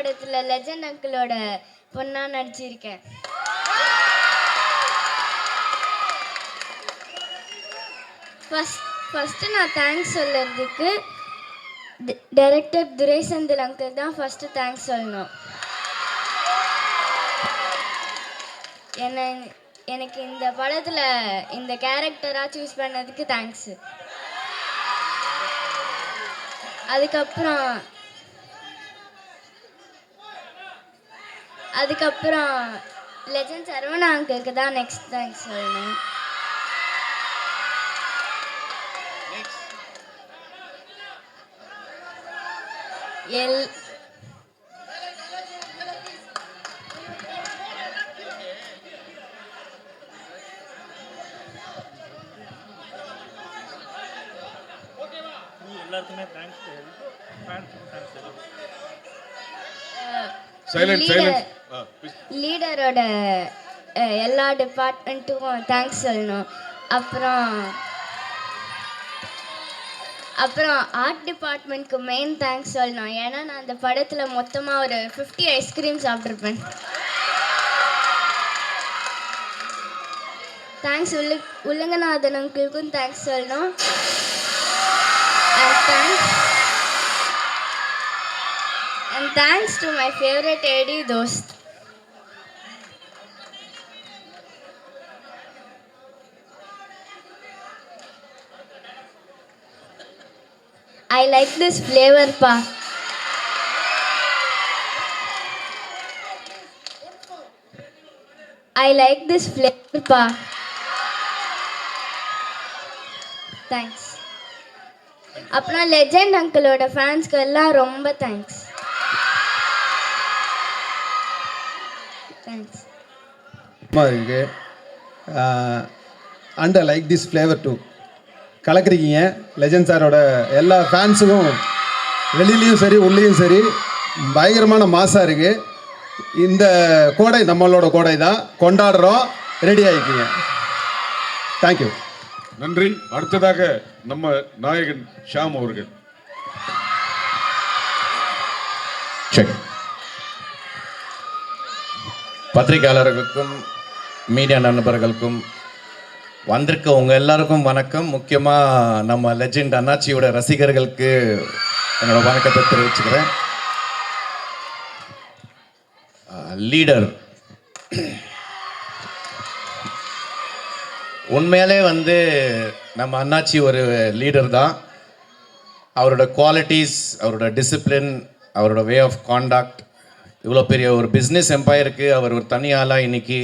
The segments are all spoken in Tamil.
படத்தில் லெஜண்ட் அங்கிளோட பொண்ணா நடிச்சிருக்கேன். ஃபஸ்ட்டு நான் தேங்க்ஸ் சொல்கிறதுக்கு டைரக்டர் துரை செந்தில் அங்கிள் தான் ஃபஸ்ட்டு தேங்க்ஸ் சொல்லணும். எனக்கு இந்த படத்தில் இந்த கேரக்டராக சூஸ் பண்ணதுக்கு தேங்க்ஸு. அதுக்கப்புறம் லெஜண்ட் சரவணா அங்கிளுக்கு தான் நெக்ஸ்ட் தேங்க்ஸ் சொல்லணும். எல்லாருக்குமே தேங்க்ஸ். லீடரோட எல்லா டிபார்ட்மெண்ட்டுக்கும் தேங்க்ஸ் சொல்லணும். அப்புறம் ஆர்ட் டிபார்ட்மெண்ட்க்கு மெயின் தேங்க்ஸ் சொல்லணும். ஏன்னா நான் அந்த படத்தில் மொத்தமாக ஒரு 50 ஐஸ்கிரீம் சாப்பிட்ருப்பேன். தேங்க்ஸ் உலகநாதன் அங்கிளுக்கும் தேங்க்ஸ் சொல்லணும். And thanks to my favorite AD Dost. I like this flavor pa. I like this flavor pa. Thanks. அப்புறம் லெஜண்ட் அங்கிளோட ஃபேன்ஸ்க்கு எல்லாம் ரொம்ப தேங்க்ஸ். தேங்க்ஸ். இருக்கு and I like this flavour too. கலக்குறீங்க லெஜண்ட் சாரோட எல்லா ஃபேன்ஸுக்கும் வெளியிலையும் சரி உள்ளேயும் சரி பயங்கரமான மாசாக இருக்குது. இந்த கோடை நம்மளோட கோடை தான், கொண்டாடுறோம். ரெடி ஆகிக்கிங்க. தேங்க்யூ. நன்றி. அடுத்ததாக நம்ம நாயகன் ஷாம் அவர்கள். பத்திரிகையாளர்களுக்கும் மீடியா நண்பர்களுக்கும் வந்திருக்க உங்கள் எல்லாருக்கும் வணக்கம். முக்கியமாக நம்ம லெஜெண்ட் அண்ணாச்சியோட ரசிகர்களுக்கு என்னோட வணக்கத்தை தெரிவிச்சுக்கிறேன். லீடர் உண்மையிலே நம்ம அண்ணாச்சி ஒரு லீடர் தான். அவரோட குவாலிட்டிஸ், அவரோட டிசிப்ளின், அவரோட வே ஆஃப் காண்டாக்ட், இவ்வளோ பெரிய ஒரு பிஸ்னஸ் எம்பையருக்கு அவர் ஒரு தனி ஆளாக இன்னைக்கு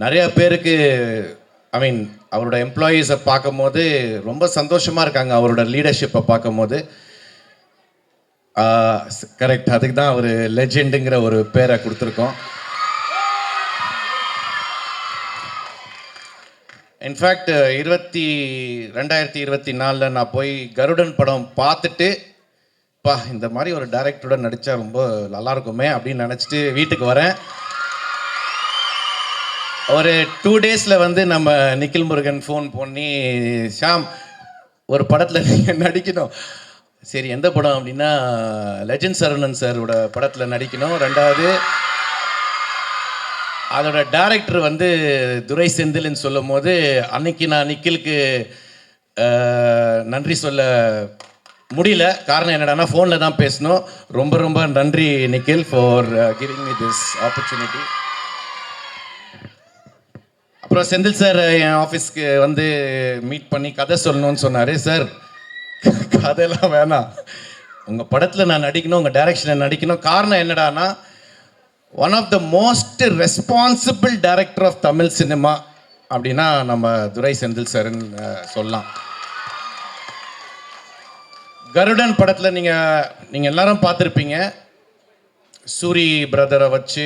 நிறைய பேருக்கு அவரோட எம்ப்ளாயீஸை பார்க்கும் போது ரொம்ப சந்தோஷமாக இருக்காங்க. அவரோட லீடர்ஷிப்பை பார்க்கும் போது கரெக்ட், அதுக்கு தான் அவர் லெஜெண்டுங்கிற ஒரு பேரை கொடுத்துருக்கோம். இன்ஃபேக்ட் 2024 நான் போய் கருடன் படம் பார்த்துட்டு இந்த மாதிரி ஒரு டைரக்டரோட நடித்தா ரொம்ப நல்லாயிருக்குமே அப்படின்னு நினச்சிட்டு வீட்டுக்கு வரேன். ஒரு 2 டேஸில் நம்ம நிக்கில் முருகன் ஃபோன் பண்ணி, ஷாம் ஒரு படத்தில் நீங்கள் நடிக்கணும். சரி, எந்த படம் அப்படின்னா லெஜண்ட் சரவணன் சாரோட படத்தில் நடிக்கணும். 2வது அதோட டைரக்டர் துரை செந்தில்னு சொல்லும் போது அன்னைக்கு நான் நிக்கிலுக்கு நன்றி சொல்ல முடியல. காரணம் என்னடானா ஃபோனில் தான் பேசணும். ரொம்ப ரொம்ப நன்றி Nikhil for giving me this opportunity. அப்புறம் செந்தில் சார் என் ஆஃபீஸ்க்கு மீட் பண்ணி கதை சொல்லணும்னு சொன்னார். சார் கதையெல்லாம் வேணாம், உங்கள் படத்தில் நான் நடிக்கணும், உங்கள் டைரக்ஷனில் நடிக்கணும். காரணம் என்னடானா one of the most responsible director of Tamil cinema அப்படின்னா நம்ம துரை செந்தில் சார்ன்னு சொல்லலாம். கருடன் படத்தில் நீங்கள் எல்லாரும் பார்த்துருப்பீங்க. சூரி பிரதரை வச்சு,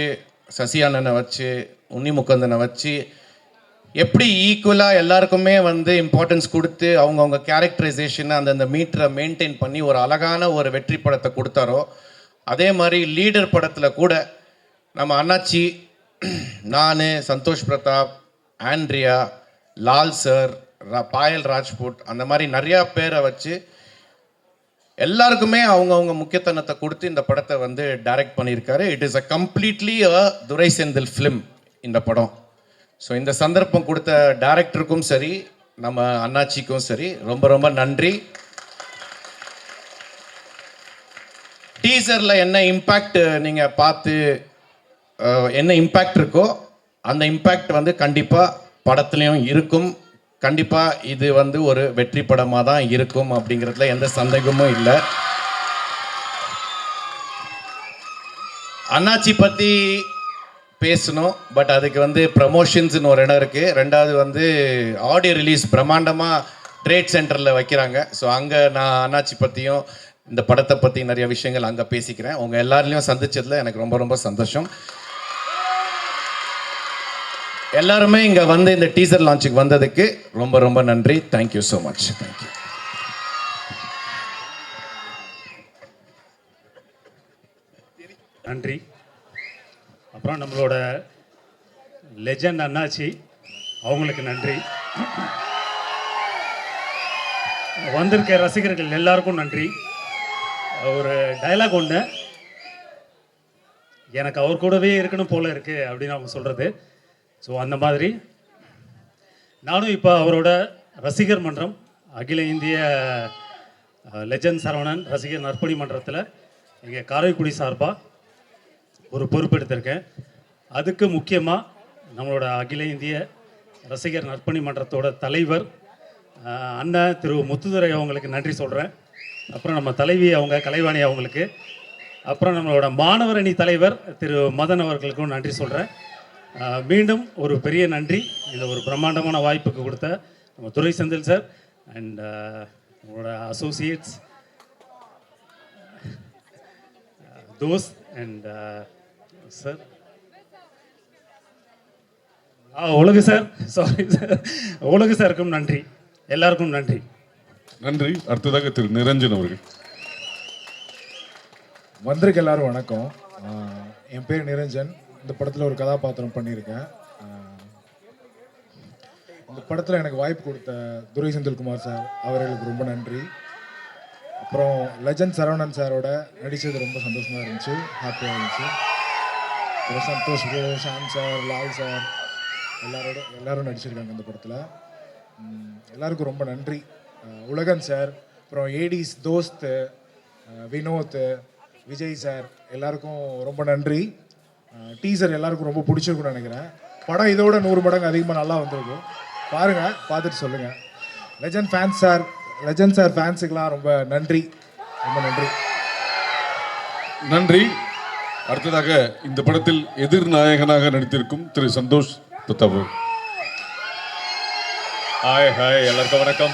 சசியானனை வச்சு, உன்னி முகுந்தனை வச்சு எப்படி ஈக்குவலாக எல்லாருக்குமே இம்பார்ட்டன்ஸ் கொடுத்து அவங்கவுங்க கேரக்டரைசேஷனை அந்தந்த மீட்டரை மெயின்டைன் பண்ணி ஒரு அழகான ஒரு வெற்றி படத்தை கொடுத்தாரோ, அதே மாதிரி லீடர் படத்தில் கூட நம்ம அண்ணாச்சி, நான், சந்தோஷ் பிரதாப், ஆண்ட்ரியா, லால் சார், பாயல் ராஜ்புட், அந்த மாதிரி நிறையா பேரை வச்சு எல்லாருக்குமே அவங்கவுங்க முக்கியத்துவத்தை கொடுத்து இந்த படத்தை வந்து டைரக்ட் பண்ணியிருக்காரு. It is a completely a Durai Senthil film இந்த படம். ஸோ இந்த சந்தர்ப்பம் கொடுத்த டைரக்டருக்கும் சரி, நம்ம அண்ணாச்சிக்கும் சரி ரொம்ப ரொம்ப நன்றி. டீசரில் என்ன இம்பேக்ட் நீங்கள் பார்த்து என்ன இம்பேக்ட் இருக்கோ அந்த இம்பேக்ட் வந்து கண்டிப்பாக படத்துலையும் இருக்கும். கண்டிப்பாக இது வந்து ஒரு வெற்றி படமாக தான் இருக்கும் அப்படிங்கிறதுல எந்த சந்தேகமும் இல்லை. அண்ணாச்சி பற்றி பேசணும், பட் அதுக்கு வந்து ப்ரமோஷன்ஸ்னு ஒரு இடம் இருக்குது. ரெண்டாவது வந்து ஆடியோ ரிலீஸ் பிரம்மாண்டமாக ட்ரேட் சென்டரில் வைக்கிறாங்க. ஸோ அங்கே நான் அண்ணாச்சி பற்றியும் இந்த படத்தை பற்றி நிறைய விஷயங்கள் அங்கே பேசிக்கிறேன். உங்கள் எல்லாரையும் சந்திச்சதில் எனக்கு ரொம்ப ரொம்ப சந்தோஷம். எல்லாருமே இங்கே வந்து இந்த டீசர் லான்ச்சுக்கு வந்ததுக்கு ரொம்ப ரொம்ப நன்றி. Thank you so much. தேங்க்யூ. நன்றி. அப்புறம் நம்மளோட லெஜண்ட் அண்ணாச்சி, அவங்களுக்கு நன்றி. வந்திருக்க ரசிகர்கள் எல்லாருக்கும் நன்றி. ஒரு டைலாக் ஒன்று, எனக்கு அவர் கூடவே இருக்கணும் போல இருக்கு அப்படின்னு அவங்க சொல்கிறது. ஸோ அந்த மாதிரி நானும் இப்போ அவரோட ரசிகர் மன்றம், அகில இந்திய லெஜண்ட் சரவணன் ரசிகர் நற்பணி மன்றத்தில் எங்கள் காரைக்குடி சார்பாக ஒரு பொறுப்பெடுத்திருக்கேன். அதுக்கு முக்கியமாக நம்மளோட அகில இந்திய ரசிகர் நற்பணி மன்றத்தோட தலைவர் அண்ணன் திரு முத்துதுரை அவங்களுக்கு நன்றி சொல்கிறேன். அப்புறம் நம்ம தலைவி அவங்க கலைவாணி அவங்களுக்கு, அப்புறம் நம்மளோட மாணவர் அணி தலைவர் திரு மதன் அவர்களுக்கும் நன்றி சொல்கிறேன். மீண்டும் ஒரு பெரிய நன்றி இந்த ஒரு பிரம்மாண்டமான வாய்ப்புக்கு கொடுத்த நம்ம துரை செந்தில் சார் அண்ட் நம்மளோட அசோசியேட்ஸ் தோஸ் அண்ட் சார் உலகு சார், சாரி சார், உலகு சாருக்கும் நன்றி. எல்லாருக்கும் நன்றி. நன்றி. அடுத்ததாக திரு நிரஞ்சன் அவர்கள். வந்திருக்க எல்லாரும் வணக்கம். என் பேர் நிரஞ்சன். இந்த படத்தில் ஒரு கதாபாத்திரம் பண்ணியிருக்கேன். இந்த படத்தில் எனக்கு வாய்ப்பு கொடுத்த துரை செந்தில்குமார் சார் அவர்களுக்கு ரொம்ப நன்றி. அப்புறம் லெஜண்ட் சரவணன் சாரோட நடித்தது ரொம்ப சந்தோஷமாக இருந்துச்சு, ஹாப்பியாக இருந்துச்சு. அப்புறம் Santhosh bro, Shaam sir, Lal sir எல்லாரும் நடிச்சிருக்காங்க இந்த படத்தில். எல்லாருக்கும் ரொம்ப நன்றி. உலகன் சார், அப்புறம் ஏடிஸ் தோஸ்து, வினோத், விஜய் சார் எல்லாருக்கும் ரொம்ப நன்றி. டீசர் எல்லாருக்கும் ரொம்ப பிடிச்சிருக்குன்னு நினைக்கிறேன். படம் இதோட 100 மடங்கு அதிகமாக நல்லா வந்திருக்கும். பாருங்கள், பார்த்துட்டு சொல்லுங்கள். லெஜண்ட் சார் ஃபேன்ஸுக்கெலாம் ரொம்ப நன்றி, ரொம்ப நன்றி. நன்றி. அடுத்ததாக இந்த படத்தில் எதிர்நாயகனாக நடித்திருக்கும் திரு சந்தோஷ் தத்தாபு. ஹாய் ஹாய், எல்லாருக்கும் வணக்கம்.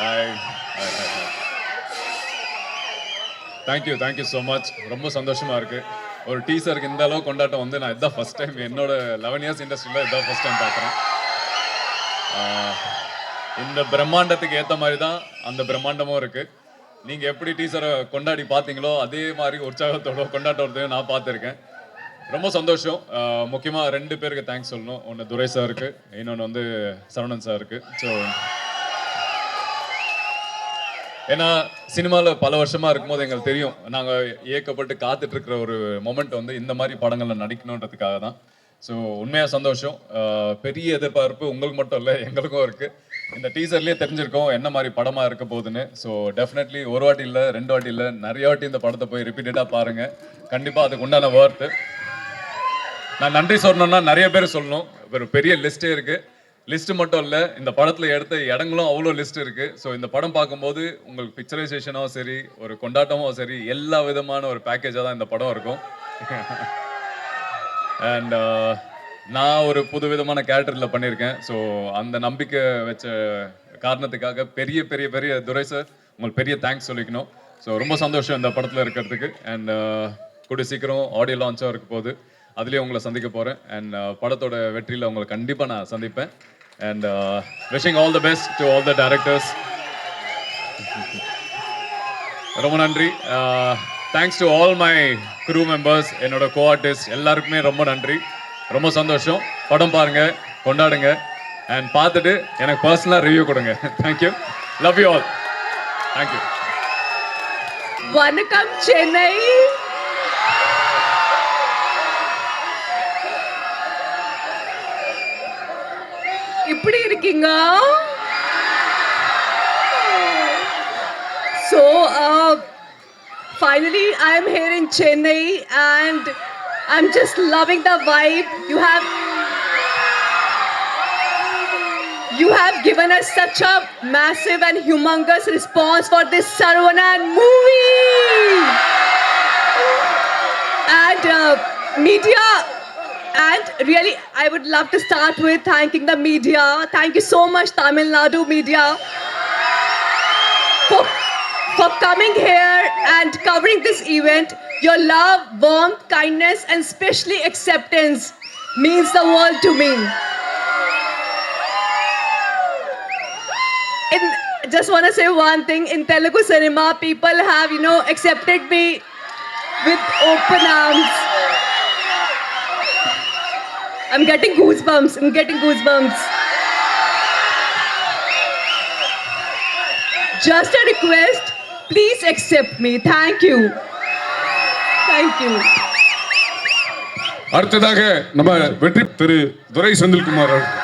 Hi hi hi hi. Thank you so much. ரொம்ப சந்தோஷமாக இருக்குது. ஒரு டீசருக்கு இந்த அளவு கொண்டாட்டம் வந்து நான் இதுதான் ஃபஸ்ட் டைம், என்னோட 11 இயர்ஸ் இண்டஸ்ட்ரியில் இதுதான் ஃபஸ்ட் டைம் பார்க்குறேன். இந்த பிரம்மாண்டத்துக்கு ஏற்ற மாதிரி தான் அந்த பிரம்மாண்டமும் இருக்குது. நீங்கள் எப்படி டீசரை கொண்டாடி பார்த்தீங்களோ அதே மாதிரி உற்சாகத்தோட கொண்டாட்டத்தோட நான் பார்த்துருக்கேன். ரொம்ப சந்தோஷம். முக்கியமாக 2 பேருக்கு தேங்க்ஸ் சொல்லணும். ஒன்று துரை சாருக்கு, இன்னொன்று வந்து சரவணன் சாருக்கு. ஸோ ஏன்னா சினிமாவில் பல வருஷமாக இருக்கும்போது எங்களுக்கு தெரியும், நாங்கள் இயக்கப்பட்டு காத்துட்ருக்கிற ஒரு மொமெண்ட் வந்து இந்த மாதிரி படங்களில் நடிக்கணுன்றதுக்காக தான். ஸோ உண்மையாக சந்தோஷம். பெரிய எதிர்பார்ப்பு உங்களுக்கு மட்டும் இல்லை, எங்களுக்கும் இருக்குது. இந்த டீசர்லேயே தெரிஞ்சிருக்கோம் என்ன மாதிரி படமாக இருக்க போகுதுன்னு. ஸோ டெஃபினெட்லி ஒரு வாட்டி இல்லை, 2 வாட்டி இல்லை, நிறைய வாட்டி இந்த படத்தை போய் ரிப்பீட்டடாக பாருங்கள். கண்டிப்பாக அதுக்கு உண்டான ஒர்த்து. நான் நன்றி சொல்லணும்னா நிறைய பேர் சொல்லணும். ஒரு பெரிய லிஸ்ட்டே இருக்குது. லிஸ்ட்டு மட்டும் இல்லை, இந்த படத்தில் எடுத்த இடங்களும் அவ்வளோ லிஸ்ட் இருக்குது. ஸோ இந்த படம் பார்க்கும்போது உங்களுக்கு பிக்சரைசேஷனும் சரி, ஒரு கொண்டாட்டமும் சரி, எல்லா விதமான ஒரு பேக்கேஜாக தான் இந்த படம் இருக்கும். அண்ட் நான் ஒரு புது விதமான கேரக்டரில் பண்ணியிருக்கேன். ஸோ அந்த நம்பிக்கை வச்ச காரணத்துக்காக பெரிய பெரிய பெரிய துரை சார் உங்களுக்கு பெரிய தேங்க்ஸ் சொல்லிக்கணும். ஸோ ரொம்ப சந்தோஷம் இந்த படத்தில் இருக்கிறதுக்கு. அண்ட் கூடிய சீக்கிரம் ஆடியோ லான்ச்சாக இருக்க போகுது, அதுலேயும் உங்களை சந்திக்க போகிறேன். அண்ட் படத்தோட வெற்றியில் உங்களை கண்டிப்பாக நான் சந்திப்பேன். And wishing all the best to all the directors. ரொம்ப நன்றி. Thanks to all my crew members, என்னோட கோ-ஆர்டிஸ்ட் எல்லாருக்குமே ரொம்ப நன்றி. ரொம்ப சந்தோஷம். படம் பாருங்கள், கொண்டாடுங்க, அண்ட் பார்த்துட்டு எனக்கு பர்சனலாக ரிவ்யூ கொடுங்க. Thank you. Love you all. Thank you. வணக்கம் சென்னை. எப்படி இருக்கீங்க? So finally I am here in Chennai and I'm just loving the vibe. You have given us such a massive and humongous response for this Saravanan movie. And media, and really I would love to start with thanking the media. Thank you so much Tamil Nadu media for coming here and covering this event. Your love, warmth, kindness and especially acceptance means the world to me. Just want to say one thing. In Telugu cinema, people have, accepted me with open arms. I'm getting goosebumps. Just a request, please accept me. Thank you. அடுத்ததாக நம்ம வெற்றி திரு துரை செந்தில்குமார் அவர்கள்.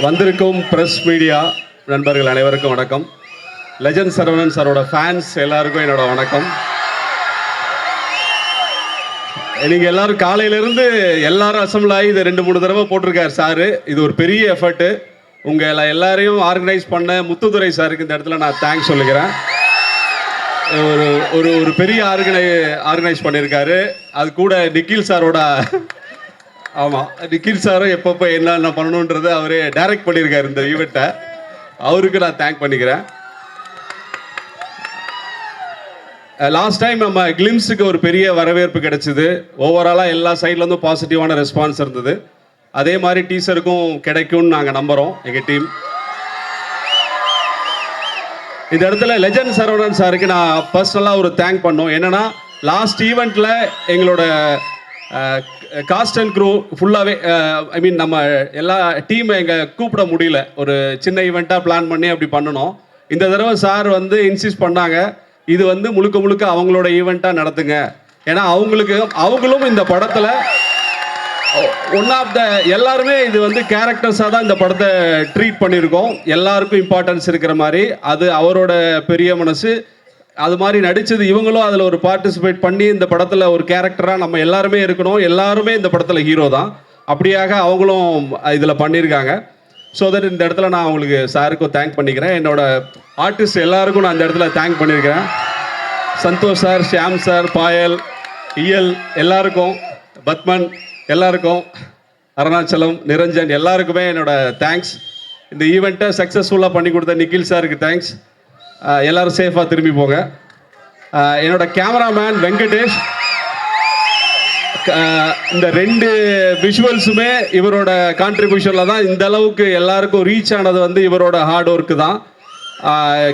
வந்திருக்கும் பிரஸ் மீடியா நண்பர்கள் அனைவருக்கும் வணக்கம். லெஜண்ட் சரவணன் சாரோட ஃபேன்ஸ் எல்லாருக்கும் என்னோட வணக்கம். நீங்கள் எல்லாரும் காலையிலேருந்து எல்லாரும் அசம்பிள் ஆகி இதை 2-3 தடவை போட்டிருக்காரு சாரு. இது ஒரு பெரிய எஃபர்ட்டு. உங்கள் எல்லாரையும் ஆர்கனைஸ் பண்ண முத்துதுரை சாருக்கு இந்த இடத்துல நான் தேங்க்ஸ் சொல்லிக்கிறேன். ஒரு பெரிய ஆர்கனைஸ் பண்ணியிருக்காரு. அது கூட நிக்கில் சாரோட, ஆமாம், நிக்கில் சாரும் எப்பப்போ என்னென்ன பண்ணணுன்றதை அவரே டைரக்ட் பண்ணியிருக்காரு இந்த ஈவெண்ட்டை. அவருக்கு நான் தேங்க் பண்ணிக்கிறேன். லாஸ்ட் டைம் நம்ம கிளிம்ஸுக்கு ஒரு பெரிய வரவேற்பு கிடைச்சிது. ஓவராலாக எல்லா சைட்லேருந்தும் பாசிட்டிவான ரெஸ்பான்ஸ் இருந்தது. அதே மாதிரி டீசருக்கும் கிடைக்கும்னு நாங்கள் நம்புகிறோம் எங்கள் டீம். இந்த இடத்துல லெஜண்ட் சரவணன் சாருக்கு நான் பர்சனலாக ஒரு தேங்க் பண்ணோம். என்னென்னா லாஸ்ட் ஈவெண்ட்டில் எங்களோட காஸ்ட் அண்ட் க்ரூ ஃபுல்லாகவே, ஐ மீன் நம்ம எல்லா டீமை எங்கள் கூப்பிட முடியல. ஒரு சின்ன ஈவெண்ட்டாக பிளான் பண்ணி அப்படி பண்ணணும். இந்த தடவை சார் வந்து இன்சிஸ்ட் பண்ணாங்க, இது வந்து முழுக்க அவங்களோட ஈவெண்ட்டாக நடத்துங்க. ஏன்னா அவங்களும் இந்த படத்தில் ஒன் ஆஃப் த, எல்லாருமே இது வந்து கேரக்டர்ஸாக தான் இந்த படத்தை ட்ரீட் பண்ணியிருக்கோம். எல்லாருக்கும் இம்பார்ட்டன்ஸ் இருக்கிற மாதிரி அது அவரோட பெரிய மனசு. அது மாதிரி நடித்தது இவங்களும் அதில் ஒரு பார்ட்டிசிபேட் பண்ணி இந்த படத்தில் ஒரு கேரக்டராக நம்ம எல்லாருமே இருக்கணும். எல்லாருமே இந்த படத்தில் ஹீரோ தான். அப்படியாக அவங்களும் இதில் பண்ணியிருக்காங்க. ஸோ தட் இந்த இடத்துல நான் அவங்களுக்கு சாருக்கும் தேங்க் பண்ணிக்கிறேன். என்னோட ஆர்டிஸ்ட் எல்லாருக்கும் நான் இந்த இடத்துல தேங்க் பண்ணியிருக்கிறேன். சந்தோஷ் சார், ஷியாம் சார், பாயல், இயல் எல்லாருக்கும், பத்மன் எல்லாருக்கும், அருணாச்சலம், நிரஞ்சன் எல்லாருக்குமே என்னோட தேங்க்ஸ். இந்த ஈவெண்ட்டை சக்ஸஸ்ஃபுல்லாக பண்ணி கொடுத்த நிக்கில் சாருக்கு தேங்க்ஸ். எல்லோரும் சேஃபாக திரும்பி போங்க. என்னோட கேமராமேன் வெங்கடேஷ், இந்த 2 விஷுவல்ஸுமே இவரோட கான்ட்ரிபியூஷனில் தான் இந்த அளவுக்கு எல்லாருக்கும் ரீச் ஆனது வந்து இவரோட ஹார்ட் ஒர்க்கு தான்.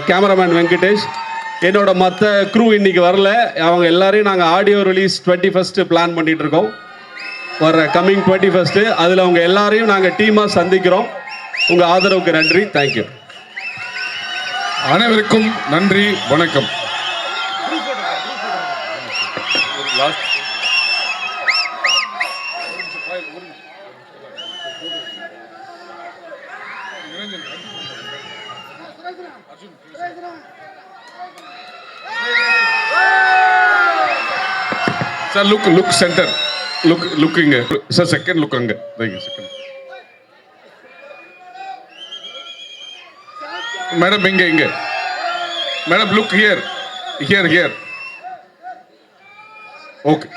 கேமராமேன் வெங்கடேஷ். என்னோட மற்ற க்ரூ இன்னைக்கு வரல. அவங்க எல்லாரையும் நாங்கள் ஆடியோ ரிலீஸ் 21st பிளான் பண்ணிட்டு இருக்கோம். வர கம்மிங் 21st அதில் அவங்க எல்லாரையும் நாங்கள் டீமாக சந்திக்கிறோம். உங்கள் ஆதரவுக்கு நன்றி. தேங்க்யூ. அனைவருக்கும் நன்றி, வணக்கம். சார் லுக் சென்டர், லுக் இங்க சார், செகண்ட் லுக் அங்க, செகண்ட் மேடம், இங்க மேடம், லுக் ஹியர். ஓகே.